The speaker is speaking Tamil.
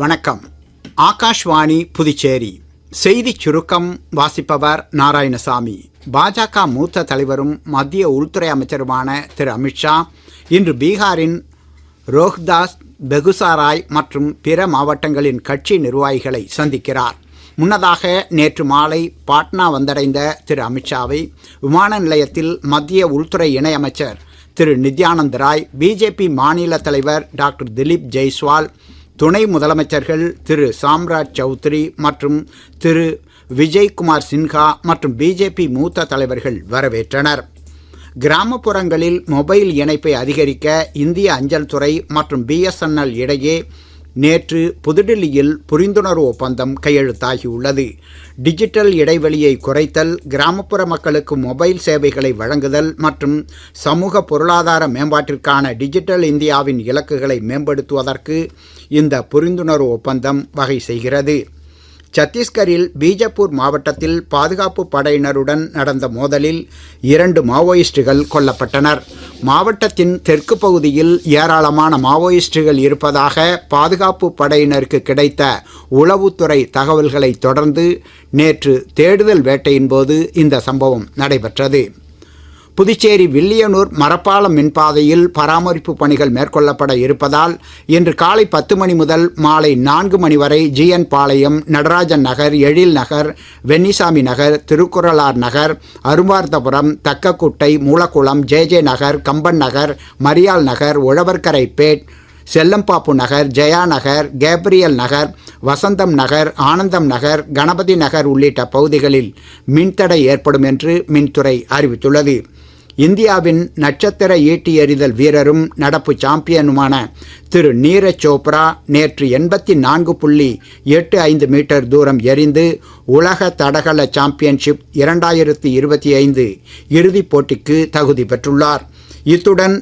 வணக்கம். ஆகாஷ்வாணி புதுச்சேரி செய்திச் சுருக்கம் வாசிப்பவர் நாராயணசாமி. பாஜக மூத்த தலைவரும் மத்திய உள்துறை அமைச்சருமான திரு அமித்ஷா இன்று பீகாரின் ரோஹ்தாஸ், பெகுசாராய் மற்றும் பிற மாவட்டங்களின் கட்சி நிர்வாகிகளை சந்திக்கிறார். முன்னதாக நேற்று மாலை பாட்னா வந்தடைந்த திரு அமித்ஷாவை விமான நிலையத்தில் மத்திய உள்துறை இணையமைச்சர் திரு நித்யானந்த் ராய், பிஜேபி மாநில தலைவர் டாக்டர் திலீப் ஜெய்ஸ்வால், துணை முதலமைச்சர்கள் திரு சாம்ராஜ் சௌத்ரி மற்றும் திரு விஜய்குமார் சின்ஹா மற்றும் பிஜேபி மூத்த தலைவர்கள் வரவேற்றனர். கிராமப்புறங்களில் மொபைல் இணைப்பை அதிகரிக்க இந்திய அஞ்சல் துறை மற்றும் பிஎஸ்என்எல் இடையே நேற்று புதுடில்லியில் புரிந்துணர்வு ஒப்பந்தம் கையெழுத்தாகியுள்ளது. டிஜிட்டல் இடைவெளியை குறைத்தல், கிராமப்புற மக்களுக்கு மொபைல் சேவைகளை வழங்குதல் மற்றும் சமூக பொருளாதார மேம்பாட்டிற்கான டிஜிட்டல் இந்தியாவின் இலக்குகளை மேம்படுத்துவதற்கு இந்த புரிந்துணர்வு ஒப்பந்தம் வகை செய்கிறது. சத்தீஸ்கரில் பீஜப்பூர் மாவட்டத்தில் பாதுகாப்பு படையினருடன் நடந்த மோதலில் 2 மாவோயிஸ்டுகள் கொல்லப்பட்டனர். மாவட்டத்தின் தெற்கு பகுதியில் ஏராளமான மாவோயிஸ்டுகள் இருப்பதாக பாதுகாப்பு படையினருக்கு கிடைத்த உளவுத்துறை தகவல்களை தொடர்ந்து நேற்று தேடுதல் வேட்டையின் போது இந்த சம்பவம் நடைபெற்றது. புதுச்சேரி வில்லியனூர் மரப்பாலம் மின்பாதையில் பராமரிப்பு பணிகள் மேற்கொள்ளப்பட இருப்பதால் இன்று காலை 10 மணி முதல் மாலை 4 மணி வரை ஜிஎன் பாளையம், நடராஜன் நகர், எழில் நகர், வெண்ணிசாமி நகர், திருக்குறளார் நகர், அரும்பார்த்தபுரம், தக்கக்குட்டை, மூலக்குளம், ஜே நகர், கம்பன் நகர், மரியாள் நகர், உழவர்கரைப்பேட், செல்லம்பாப்பு நகர், ஜெயா நகர், கேப்ரியல் நகர், வசந்தம் நகர், ஆனந்தம் நகர், கணபதி நகர் உள்ளிட்ட பகுதிகளில் மின்தடை ஏற்படும் என்று மின்துறை அறிவித்துள்ளது. இந்தியாவின் நட்சத்திர ஈட்டி எறிதல் வீரரும் நடப்பு சாம்பியனுமான திரு நீரஜ் சோப்ரா நேற்று 84.85 மீட்டர் தூரம் எறிந்து உலக தடகள சாம்பியன்ஷிப் 2025 இறுதிப் போட்டிக்கு தகுதி பெற்றுள்ளார். இத்துடன்